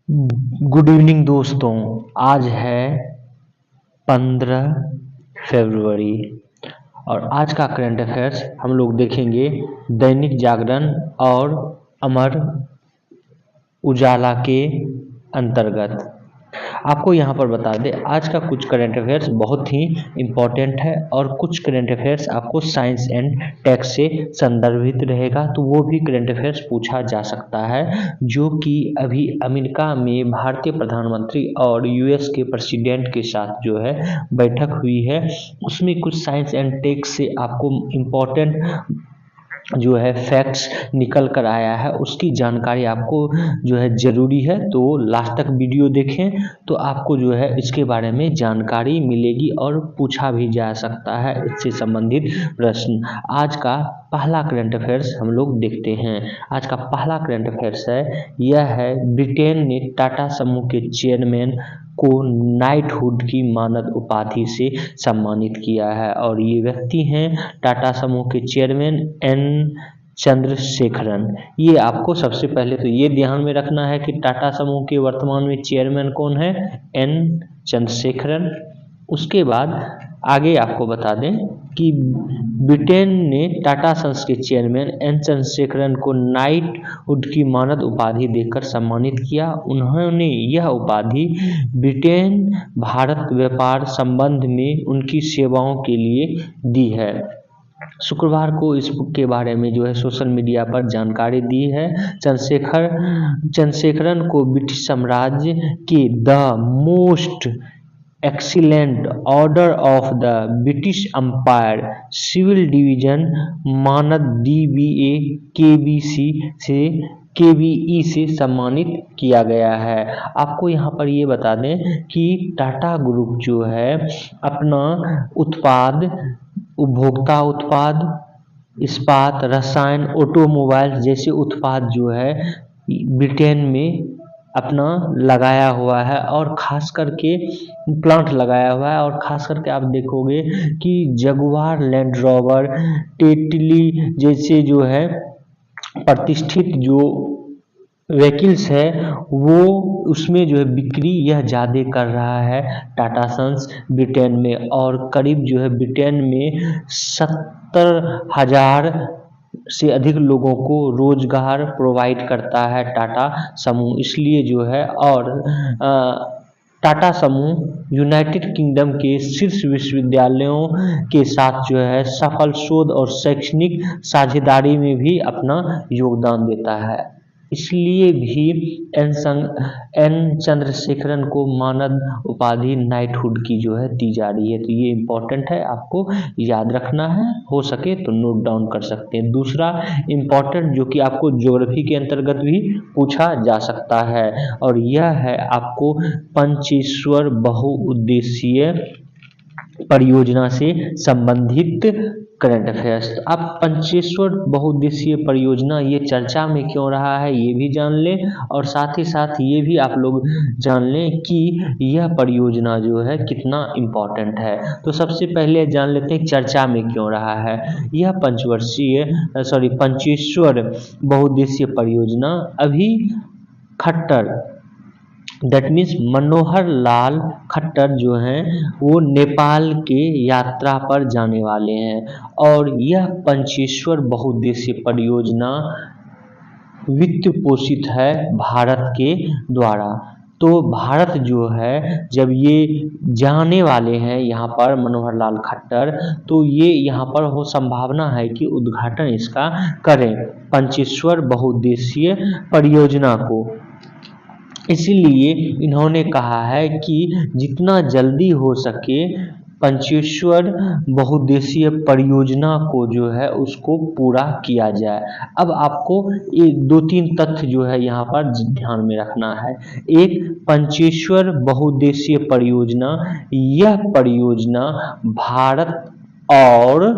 Good evening दोस्तों। आज है 15 फरवरी और आज का करंट अफेयर्स हम लोग देखेंगे दैनिक जागरण और अमर उजाला के अंतर्गत। आपको यहाँ पर बता दें, आज का कुछ करंट अफेयर्स बहुत ही इम्पोर्टेंट है और कुछ करंट अफेयर्स आपको साइंस एंड टेक से संदर्भित रहेगा, तो वो भी करंट अफेयर्स पूछा जा सकता है। जो कि अभी अमेरिका में भारतीय प्रधानमंत्री और यूएस के प्रेसिडेंट के साथ जो है बैठक हुई है, उसमें कुछ साइंस एंड टेक से आपको इम्पोर्टेंट जो है फैक्ट्स निकल कर आया है, उसकी जानकारी आपको जो है ज़रूरी है। तो लास्ट तक वीडियो देखें तो आपको जो है इसके बारे में जानकारी मिलेगी और पूछा भी जा सकता है इससे संबंधित प्रश्न। आज का पहला करंट अफेयर्स हम लोग देखते हैं। आज का पहला करंट अफेयर्स है, यह है ब्रिटेन ने टाटा समूह के चेयरमैन को नाइटहुड की मानद उपाधि से सम्मानित किया है और ये व्यक्ति हैं टाटा समूह के चेयरमैन एन चंद्रशेखरन। ये आपको सबसे पहले तो ये ध्यान में रखना है कि टाटा समूह के वर्तमान में चेयरमैन कौन है, एन चंद्रशेखरन। उसके बाद आगे आपको बता दें कि ब्रिटेन ने टाटा सन्स के चेयरमैन एन चंद्रशेखरन को नाइटहुड की मानद उपाधि देकर सम्मानित किया। उन्होंने यह उपाधि ब्रिटेन भारत व्यापार संबंध में उनकी सेवाओं के लिए दी है। शुक्रवार को इस बुक के बारे में जो है सोशल मीडिया पर जानकारी दी है। चंद्रशेखरन को ब्रिटिश साम्राज्य के the most excellent order of the British empire civil division मानद DBA KBE से सम्मानित किया गया है। आपको यहाँ पर ये बता दें कि टाटा ग्रुप जो है अपना उत्पाद, उपभोक्ता उत्पाद, इस्पात, रसायन, ऑटोमोबाइल जैसे उत्पाद जो है ब्रिटेन में अपना लगाया हुआ है और खास करके प्लांट लगाया हुआ है। और खास करके आप देखोगे कि जगुआर, लैंड रोवर, टेटली जैसे जो है प्रतिष्ठित जो व्हीकल्स है वो उसमें जो है बिक्री यह ज़्यादा कर रहा है टाटा सन्स ब्रिटेन में। और करीब जो है ब्रिटेन में 70,000 से अधिक लोगों को रोजगार प्रोवाइड करता है टाटा समूह, इसलिए जो है। और टाटा समूह यूनाइटेड किंगडम के शीर्ष विश्वविद्यालयों के साथ जो है सफल शोध और शैक्षणिक साझेदारी में भी अपना योगदान देता है, इसलिए भी एन चंद्रशेखरन को मानद उपाधि नाइटहुड की जो है दी जा रही है। तो ये इम्पोर्टेंट है, आपको याद रखना है, हो सके तो नोट डाउन कर सकते हैं। दूसरा इम्पोर्टेंट जो कि आपको ज्योग्राफी के अंतर्गत भी पूछा जा सकता है और यह है आपको पंचेश्वर बहुउद्देशीय परियोजना से संबंधित करंट अफेयर्स। अब पंचेश्वर बहुउद्देशीय परियोजना ये चर्चा में क्यों रहा है ये भी जान लें और साथ ही साथ ये भी आप लोग जान लें कि यह परियोजना जो है कितना इम्पोर्टेंट है। तो सबसे पहले जान लेते हैं चर्चा में क्यों रहा है। यह पंचेश्वर बहुउद्देशीय परियोजना अभी खट्टर दैट मीन्स मनोहर लाल खट्टर जो हैं वो नेपाल के यात्रा पर जाने वाले हैं और यह पंचेश्वर बहुउद्देशीय परियोजना वित्त पोषित है भारत के द्वारा। तो भारत जो है जब ये जाने वाले हैं यहाँ पर मनोहर लाल खट्टर, तो ये यहाँ पर हो संभावना है कि उद्घाटन इसका करें पंचेश्वर बहुउद्देशीय परियोजना को। इसीलिए इन्होंने कहा है कि जितना जल्दी हो सके पंचेश्वर बहुउद्देशीय परियोजना को जो है उसको पूरा किया जाए। अब आपको एक 2-3 तथ्य जो है यहाँ पर ध्यान में रखना है। एक, पंचेश्वर बहुउद्देशीय परियोजना, यह परियोजना भारत और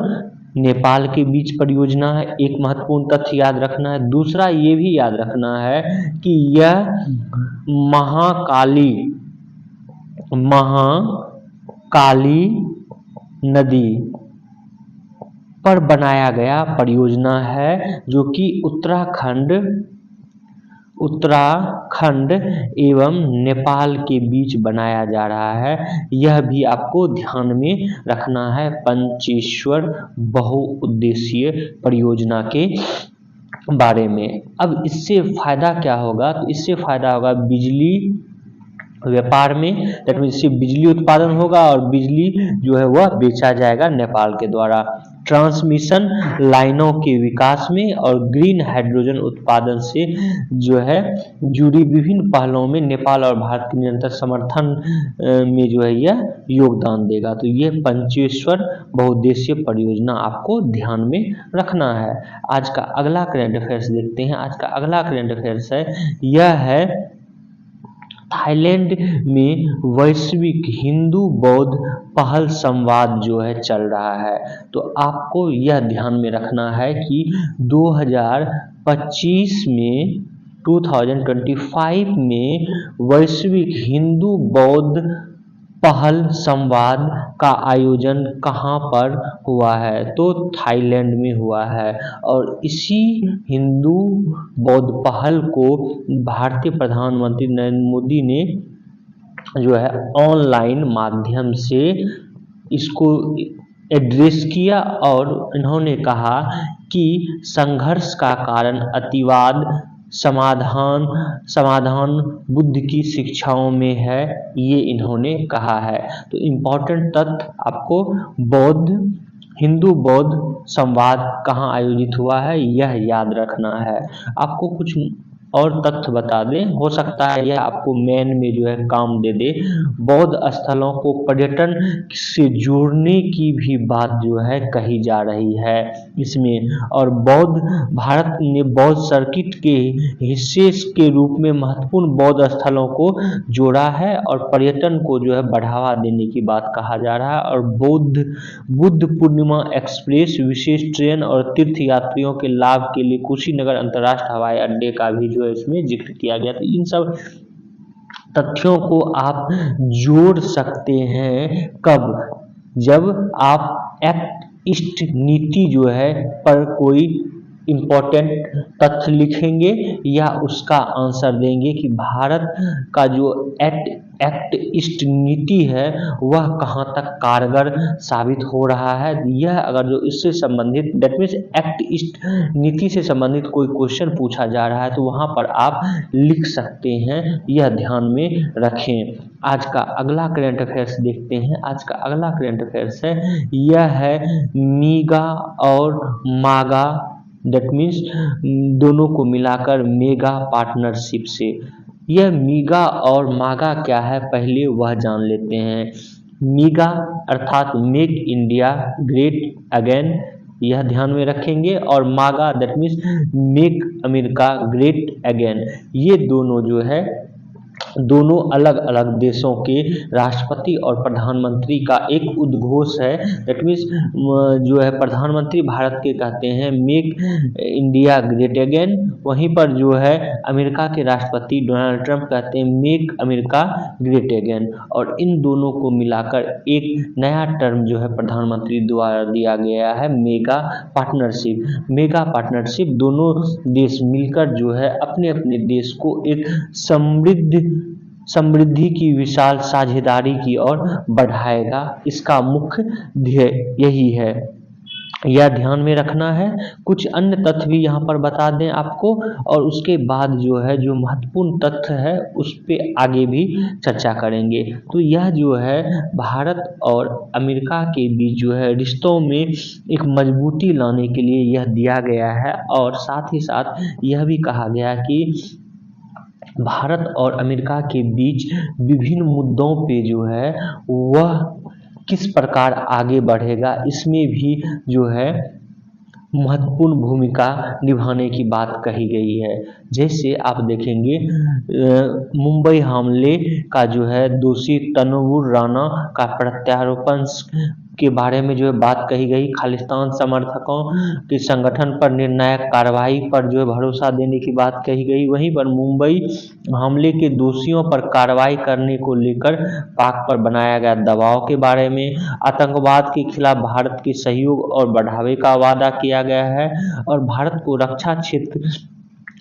नेपाल के बीच परियोजना है, एक महत्वपूर्ण तथ्य याद रखना है। दूसरा ये भी याद रखना है कि यह महाकाली नदी पर बनाया गया परियोजना है जो कि उत्तराखंड उत्तराखंड एवं नेपाल के बीच बनाया जा रहा है। यह भी आपको ध्यान में रखना है पंचेश्वर बहुउद्देशीय परियोजना के बारे में। अब इससे फायदा क्या होगा? तो इससे फायदा होगा बिजली व्यापार में, दैट मीन्स इससे बिजली उत्पादन होगा और बिजली जो है वह बेचा जाएगा नेपाल के द्वारा। ट्रांसमिशन लाइनों के विकास में और ग्रीन हाइड्रोजन उत्पादन से जो है जुड़ी विभिन्न पहलों में नेपाल और भारत के निरंतर समर्थन में जो है यह योगदान देगा। तो ये पंचेश्वर बहुउद्देशीय परियोजना आपको ध्यान में रखना है। आज का अगला करंट अफेयर्स देखते हैं। आज का अगला करंट अफेयर्स है, यह है थाईलैंड में वैश्विक हिंदू बौद्ध पहल संवाद जो है चल रहा है। तो आपको यह ध्यान में रखना है कि 2025 में 2025 में वैश्विक हिंदू बौद्ध पहल संवाद का आयोजन कहाँ पर हुआ है? तो थाईलैंड में हुआ है। और इसी हिंदू बौद्ध पहल को भारतीय प्रधानमंत्री नरेंद्र मोदी ने जो है ऑनलाइन माध्यम से इसको एड्रेस किया और इन्होंने कहा कि संघर्ष का कारण अतिवाद समाधान बुद्ध की शिक्षाओं में है, ये इन्होंने कहा है। तो इम्पोर्टेंट तथ्य आपको हिंदू बौद्ध संवाद कहाँ आयोजित हुआ है यह याद रखना है। आपको कुछ और तथ्य बता दें, हो सकता है यह आपको मेन में जो है काम दे दे। बौद्ध स्थलों को पर्यटन से जोड़ने की भी बात जो है कही जा रही है इसमें। और भारत ने बौद्ध सर्किट के हिस्से के रूप में महत्वपूर्ण बौद्ध स्थलों को जोड़ा है और पर्यटन को जो है बढ़ावा देने की बात कहा जा रहा है। और बुद्ध पूर्णिमा एक्सप्रेस विशेष ट्रेन और तीर्थ यात्रियों के लाभ के लिए कुशीनगर अंतर्राष्ट्रीय हवाई अड्डे का भी जो है इसमें जिक्र किया गया। तो इन सब तथ्यों को आप जोड़ सकते हैं कब? जब आप एक्ट ईस्ट नीति जो है पर कोई इम्पोर्टेंट तथ्य लिखेंगे या उसका आंसर देंगे कि भारत का जो एक्ट ईस्ट नीति है वह कहाँ तक कारगर साबित हो रहा है। यह अगर जो इससे संबंधित दैट मीन्स एक्ट ईस्ट नीति से संबंधित कोई क्वेश्चन पूछा जा रहा है तो वहाँ पर आप लिख सकते हैं, यह ध्यान में रखें। आज का अगला करंट अफेयर्स देखते हैं। आज का अगला करंट अफेयर्स है, यह है मीगा और मागा, दैट मीन्स दोनों को मिलाकर मेगा पार्टनरशिप से। यह मीगा और मागा क्या है पहले वह जान लेते हैं। मीगा अर्थात मेक इंडिया ग्रेट अगेन, यह ध्यान में रखेंगे। और मागा that means make America great again. ये दोनों जो है दोनों अलग अलग देशों के राष्ट्रपति और प्रधानमंत्री का एक उद्घोष है। दैट मीन्स जो है प्रधानमंत्री भारत के कहते हैं मेक इंडिया ग्रेट अगेन, वहीं पर जो है अमेरिका के राष्ट्रपति डोनाल्ड ट्रंप कहते हैं मेक अमेरिका ग्रेट अगेन। और इन दोनों को मिलाकर एक नया टर्म जो है प्रधानमंत्री द्वारा दिया गया है मेगा पार्टनरशिप। मेगा पार्टनरशिप दोनों देश मिलकर जो है अपने अपने देश को एक समृद्धि की विशाल साझेदारी की ओर बढ़ाएगा। इसका मुख्य ध्येय यही है, यह ध्यान में रखना है। कुछ अन्य तथ्य भी यहाँ पर बता दें आपको और उसके बाद जो है जो महत्वपूर्ण तथ्य है उस पर आगे भी चर्चा करेंगे। तो यह जो है भारत और अमेरिका के बीच जो है रिश्तों में एक मजबूती लाने के लिए यह दिया गया है। और साथ ही साथ यह भी कहा गया कि भारत और अमेरिका के बीच विभिन्न मुद्दों पे जो है वह किस प्रकार आगे बढ़ेगा, इसमें भी जो है महत्वपूर्ण भूमिका निभाने की बात कही गई है। जैसे आप देखेंगे मुंबई हमले का जो है दोषी तनवीर राणा का प्रत्यारोपण के बारे में जो है बात कही गई। खालिस्तान समर्थकों के संगठन पर निर्णायक कार्रवाई पर जो है भरोसा देने की बात कही गई। वहीं पर मुंबई हमले के दोषियों पर कार्रवाई करने को लेकर पाक पर बनाया गया दबाव के बारे में, आतंकवाद के खिलाफ भारत के सहयोग और बढ़ावे का वादा किया गया है। और भारत को रक्षा क्षेत्र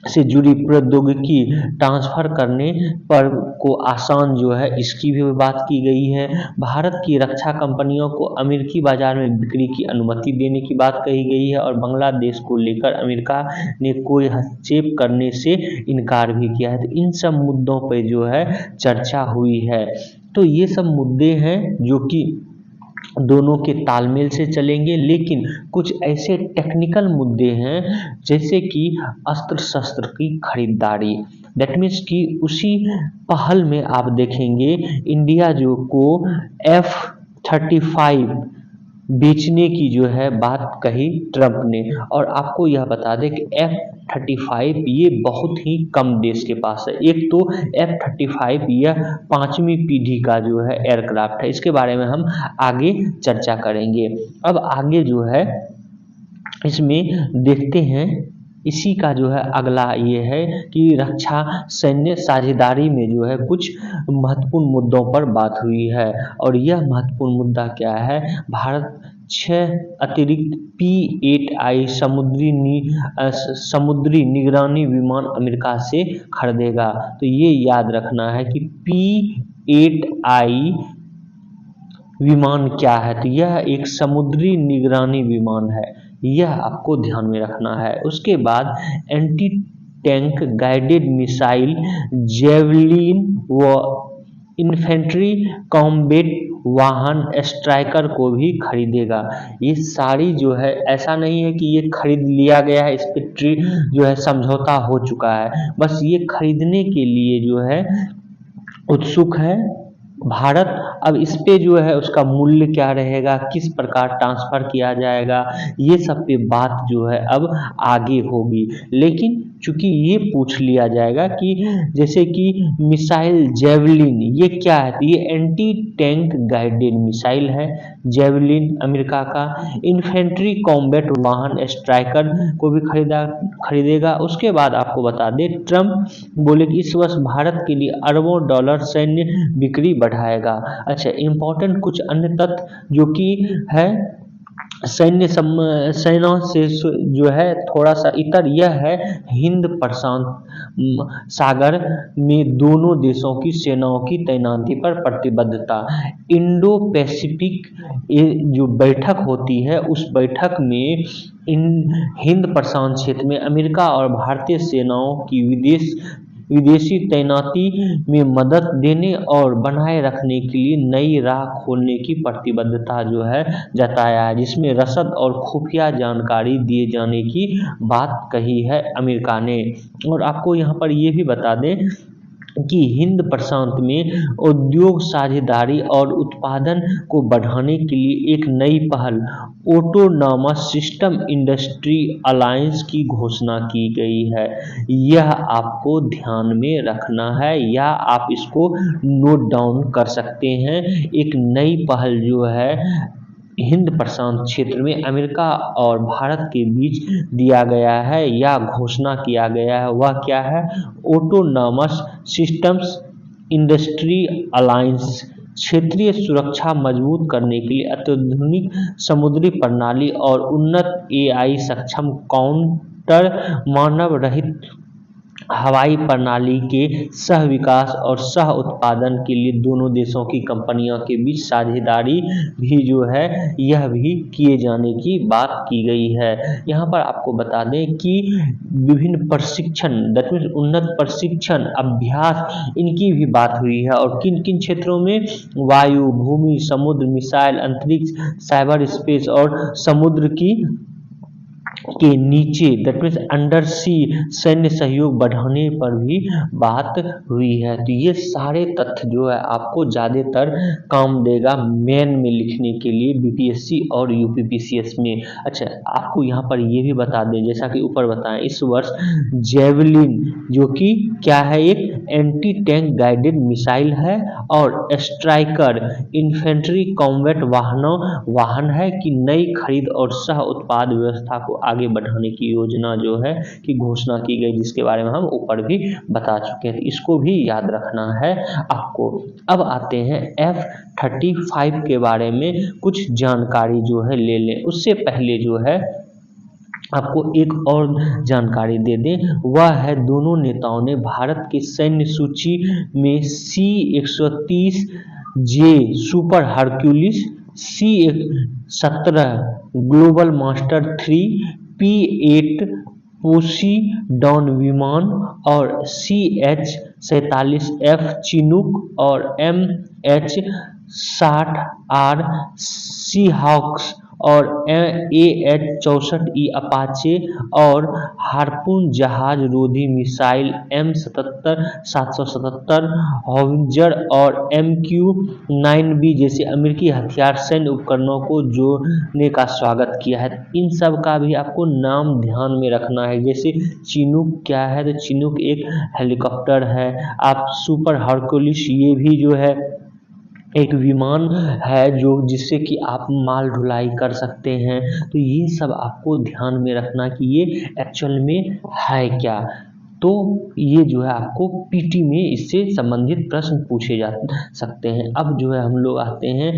से जुड़ी प्रौद्योगिकी ट्रांसफ़र करने पर को आसान जो है इसकी भी बात की गई है। भारत की रक्षा कंपनियों को अमेरिकी बाज़ार में बिक्री की अनुमति देने की बात कही गई है और बांग्लादेश को लेकर अमेरिका ने कोई हस्तक्षेप करने से इनकार भी किया है। तो इन सब मुद्दों पे जो है चर्चा हुई है। तो ये सब मुद्दे हैं जो कि दोनों के तालमेल से चलेंगे, लेकिन कुछ ऐसे टेक्निकल मुद्दे हैं जैसे कि अस्त्र शस्त्र की खरीदारी। दैट मीन्स कि उसी पहल में आप देखेंगे इंडिया जो को F-35 बेचने की जो है बात कही ट्रंप ने। और आपको यह बता दें कि F-35 ये बहुत ही कम देश के पास है। एक तो F-35 यह 5वीं पीढ़ी का जो है एयरक्राफ्ट है। इसके बारे में हम आगे चर्चा करेंगे। अब आगे जो है इसमें देखते हैं, इसी का जो है अगला ये है कि रक्षा सैन्य साझेदारी में जो है कुछ महत्वपूर्ण मुद्दों पर बात हुई है। और यह महत्वपूर्ण मुद्दा क्या है? भारत 6 अतिरिक्त P-8I समुद्री निगरानी विमान अमेरिका से खरीदेगा। तो ये याद रखना है कि P-8I विमान क्या है? तो यह एक समुद्री निगरानी विमान है, यह आपको ध्यान में रखना है। उसके बाद anti tank guided missile javelin व इन्फेंट्री कॉम्बैट वाहन स्ट्राइकर को भी खरीदेगा। ये सारी जो है, ऐसा नहीं है कि ये खरीद लिया गया है, इस पर जो है समझौता हो चुका है, बस ये खरीदने के लिए जो है उत्सुक है भारत। अब इस पे जो है उसका मूल्य क्या रहेगा, किस प्रकार ट्रांसफ़र किया जाएगा, ये सब पे बात जो है अब आगे होगी। लेकिन चूंकि ये पूछ लिया जाएगा कि जैसे कि मिसाइल जेवलिन ये क्या है, तो ये एंटी टैंक गाइडेड मिसाइल है जेवलिन अमेरिका का। इन्फेंट्री कॉम्बैट वाहन स्ट्राइकर को भी खरीदेगा। उसके बाद आपको बता दें, ट्रंप बोले कि इस वर्ष भारत के लिए अरबों डॉलर सैन्य बिक्री बढ़ाएगा। अच्छा, इम्पोर्टेंट कुछ अन्य तथ्य जो कि है सेना से जो है थोड़ा सा इतर, यह है हिंद प्रशांत सागर में दोनों देशों की सेनाओं की तैनाती पर प्रतिबद्धता। इंडो पैसिफिक जो बैठक होती है, उस बैठक में हिंद प्रशांत क्षेत्र में अमेरिका और भारतीय सेनाओं की विदेशी तैनाती में मदद देने और बनाए रखने के लिए नई राह खोलने की प्रतिबद्धता जो है जताया है, जिसमें रसद और खुफिया जानकारी दिए जाने की बात कही है अमेरिका ने। और आपको यहाँ पर ये भी बता दें कि हिंद प्रशांत में उद्योग साझेदारी और उत्पादन को बढ़ाने के लिए एक नई पहल ऑटोनॉमस सिस्टम इंडस्ट्री अलायंस की घोषणा की गई है। यह आपको ध्यान में रखना है या आप इसको नोट डाउन कर सकते हैं। एक नई पहल जो है हिंद प्रशांत क्षेत्र में अमेरिका और भारत के बीच दिया गया है या घोषणा किया गया है, वह क्या है? Autonomous systems industry alliance. क्षेत्रीय सुरक्षा मजबूत करने के लिए अत्याधुनिक समुद्री प्रणाली और उन्नत AI सक्षम काउंटर मानव रहित हवाई प्रणाली के सह विकास और सह उत्पादन के लिए दोनों देशों की कंपनियों के बीच साझेदारी भी जो है यह भी किए जाने की बात की गई है। यहाँ पर आपको बता दें कि विभिन्न प्रशिक्षण, दैट मीन्स उन्नत प्रशिक्षण अभ्यास, इनकी भी बात हुई है। और किन किन क्षेत्रों में? वायु, भूमि, समुद्र, मिसाइल, अंतरिक्ष, साइबर स्पेस और समुद्र के नीचे, दैट मीन्स अंडर सी सैन्य सहयोग बढ़ाने पर भी बात हुई है। तो ये सारे तथ्य जो है आपको ज़्यादातर काम देगा मेन में लिखने के लिए BPSC और UPPCS में। अच्छा, आपको यहाँ पर ये भी बता दें, जैसा कि ऊपर बताएं, इस वर्ष जेवलिन जो कि क्या है, एक एंटी टैंक गाइडेड मिसाइल है और स्ट्राइकर इन्फेंट्री कॉम्बैट वाहन है कि नई खरीद और सह उत्पाद व्यवस्था को आगे बढ़ाने की योजना जो है कि घोषणा की गई, जिसके बारे में हम ऊपर भी बता चुके हैं। इसको भी याद रखना है आपको। अब आते हैं F-35 के बारे में कुछ जानकारी जो है ले लें। उससे पहले जो है आपको एक और जानकारी दे दें, वह है दोनों नेताओं ने भारत की सैन्य सूची में C-130 J Super Hercules, C-17 Globemaster 3, P-8 Poseidon विमान और CH-47F चिनूक और MH-60R सीहॉक्स और AH-64E अपाचे और हार्पून जहाज रोधी मिसाइल M-77 777 हॉवित्ज़र और MQ-9B जैसे अमेरिकी हथियार सैन्य उपकरणों को जोड़ने का स्वागत किया है। इन सब का भी आपको नाम ध्यान में रखना है। जैसे चिनूक क्या है, तो चिनूक एक हेलीकॉप्टर है। आप सुपर हरक्यूलिस, ये भी जो है एक विमान है जो जिससे कि आप माल ढुलाई कर सकते हैं। तो ये सब आपको ध्यान में रखना कि ये एक्चुअल में है क्या। तो ये जो है आपको पीटी में इससे संबंधित प्रश्न पूछे जा सकते हैं। अब जो है हम लोग आते हैं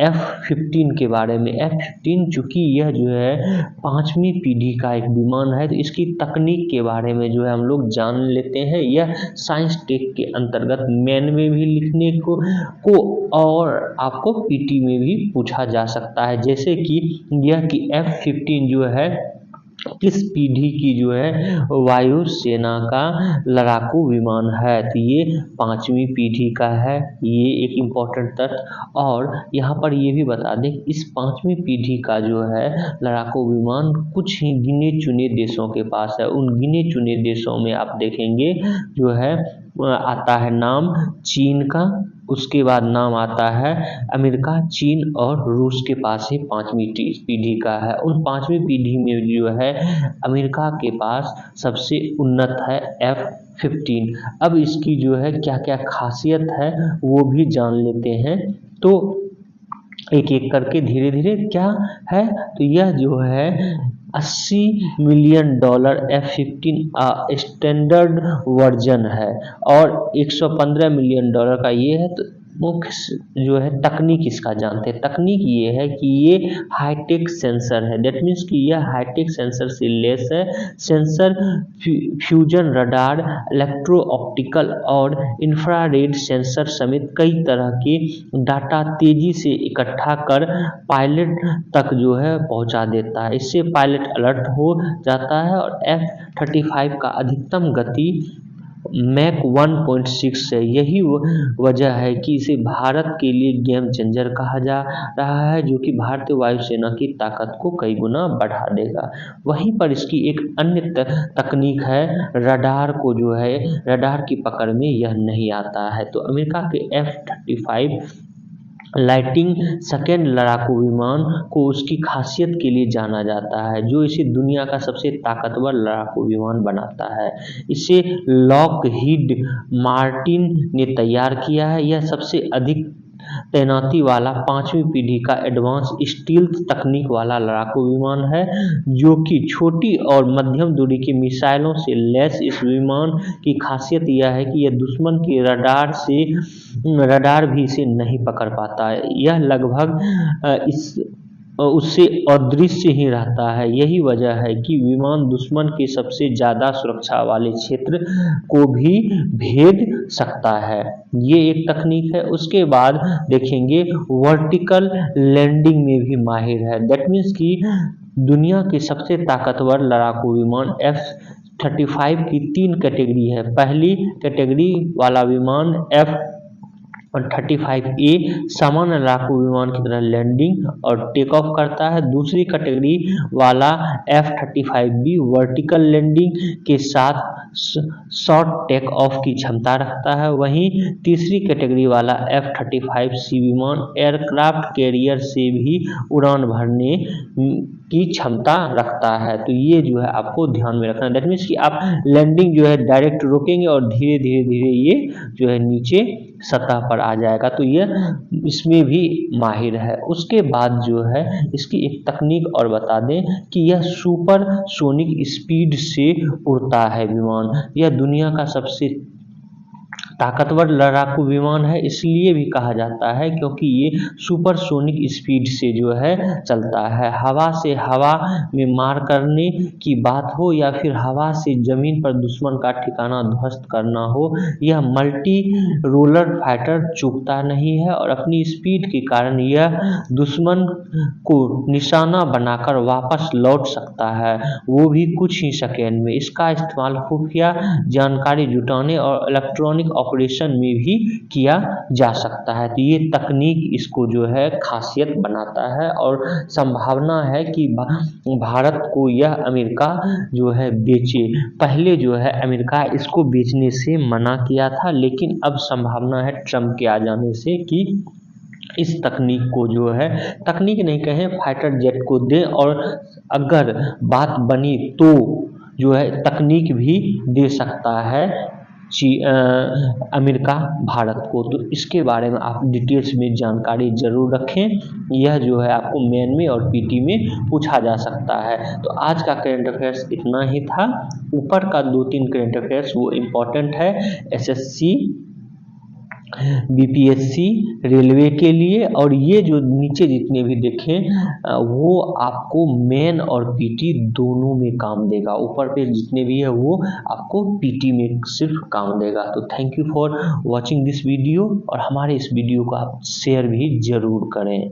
F-15 के बारे में। F-15 चूँकि यह जो है 5वीं पीढ़ी का एक विमान है, तो इसकी तकनीक के बारे में जो है हम लोग जान लेते हैं। यह साइंस टेक के अंतर्गत मेन में भी लिखने को और आपको पीटी में भी पूछा जा सकता है। जैसे कि यह कि F-15 जो है किस पीढ़ी की जो है वायुसेना का लड़ाकू विमान है, तो ये 5वीं पीढ़ी का है। ये एक इम्पोर्टेंट तथ्य। और यहाँ पर ये भी बता दें, इस 5वीं पीढ़ी का जो है लड़ाकू विमान कुछ ही गिने चुने देशों के पास है। उन गिने चुने देशों में आप देखेंगे जो है आता है नाम चीन का, उसके बाद नाम आता है अमेरिका, चीन और रूस के पास ही 5वीं पीढ़ी का है। उन 5वीं पीढ़ी में जो है अमेरिका के पास सबसे उन्नत है F-15। अब इसकी जो है क्या क्या खासियत है वो भी जान लेते हैं। तो एक एक करके धीरे धीरे क्या है, तो यह जो है $80 मिलियन F-15 स्टैंडर्ड वर्जन है और $115 मिलियन का ये है। तो मुख्य जो है तकनीक इसका जानते हैं। तकनीक ये है कि ये हाईटेक सेंसर है। दैट मीन्स कि यह हाईटेक सेंसर से लेस है। Sensor fusion radar, electro optical और इंफ्रारेड सेंसर समेत कई तरह के डाटा तेजी से इकट्ठा कर पायलट तक जो है पहुंचा देता है। इससे पायलट अलर्ट हो जाता है। और F-35 का अधिकतम गति मैक 1.6 है। यही वजह है कि इसे भारत के लिए गेम चेंजर कहा जा रहा है, जो कि भारतीय वायुसेना की ताकत को कई गुना बढ़ा देगा। वहीं पर इसकी एक अन्य तकनीक है, रडार को जो है रडार की पकड़ में यह नहीं आता है। तो अमेरिका के F-35 लाइटिंग सेकेंड लड़ाकू विमान को उसकी खासियत के लिए जाना जाता है, जो इसे दुनिया का सबसे ताकतवर लड़ाकू विमान बनाता है। इसे लॉकहीड मार्टिन ने तैयार किया है। यह सबसे अधिक तैनाती वाला 5वीं पीढ़ी का एडवांस स्टील्थ तकनीक वाला लड़ाकू विमान है, जो कि छोटी और मध्यम दूरी की मिसाइलों से लैस। इस विमान की खासियत यह है कि यह दुश्मन के रडार भी इसे नहीं पकड़ पाता है। यह लगभग उससे अदृश्य ही रहता है। यही वजह है कि विमान दुश्मन के सबसे ज़्यादा सुरक्षा वाले क्षेत्र को भी भेद सकता है। ये एक तकनीक है। उसके बाद देखेंगे वर्टिकल लैंडिंग में भी माहिर है। दैट मीन्स कि दुनिया के सबसे ताकतवर लड़ाकू विमान F-35 की 3 कैटेगरी है। पहली कैटेगरी वाला विमान F-35A सामान्य लड़ाकू विमान की तरह लैंडिंग और टेक ऑफ करता है। दूसरी कैटेगरी वाला F-35B वर्टिकल लैंडिंग के साथ शॉर्ट टेक ऑफ की क्षमता रखता है। वहीं तीसरी कैटेगरी वाला F-35C विमान एयरक्राफ्ट कैरियर से भी उड़ान भरने की क्षमता रखता है। तो ये जो है आपको ध्यान में रखना है। दैट मीन्स कि आप लैंडिंग जो है डायरेक्ट रोकेंगे और धीरे धीरे ये जो है नीचे सतह पर आ जाएगा। तो ये इसमें भी माहिर है। उसके बाद जो है इसकी एक तकनीक और बता दें कि यह सुपर सोनिक स्पीड से उड़ता है विमान। यह दुनिया का सबसे ताकतवर लड़ाकू विमान है, इसलिए भी कहा जाता है क्योंकि ये सुपरसोनिक स्पीड से जो है चलता है। हवा से हवा में मार करने की बात हो या फिर हवा से जमीन पर दुश्मन का ठिकाना ध्वस्त करना हो, यह मल्टी रोलर फाइटर चूकता नहीं है और अपनी स्पीड के कारण यह दुश्मन को निशाना बनाकर वापस लौट सकता है, वो भी कुछ ही सेकेंड में। इसका इस्तेमाल खुफिया जानकारी जुटाने और इलेक्ट्रॉनिक ऑपरेशन में भी किया जा सकता है। तो ये तकनीक इसको जो है खासियत बनाता है और संभावना है कि भारत को यह अमेरिका जो है बेचे। पहले जो है अमेरिका इसको बेचने से मना किया था, लेकिन अब संभावना है ट्रम्प के आ जाने से कि इस तकनीक को जो है, तकनीक नहीं कहें, फाइटर जेट को दें और अगर बात बनी तो जो है तकनीक भी दे सकता है अमेरिका भारत को। तो इसके बारे में आप डिटेल्स में जानकारी जरूर रखें, यह जो है आपको मेन में और पीटी में पूछा जा सकता है। तो आज का करंट अफेयर्स इतना ही था। ऊपर का 2-3 करंट अफेयर्स वो इम्पोर्टेंट है एसएससी, बीपीएससी, रेलवे के लिए, और ये जो नीचे जितने भी देखें वो आपको मेन और पीटी दोनों में काम देगा। ऊपर पे जितने भी है वो आपको पीटी में सिर्फ काम देगा। तो thank you for watching this video, और हमारे इस वीडियो को आप शेयर भी जरूर करें।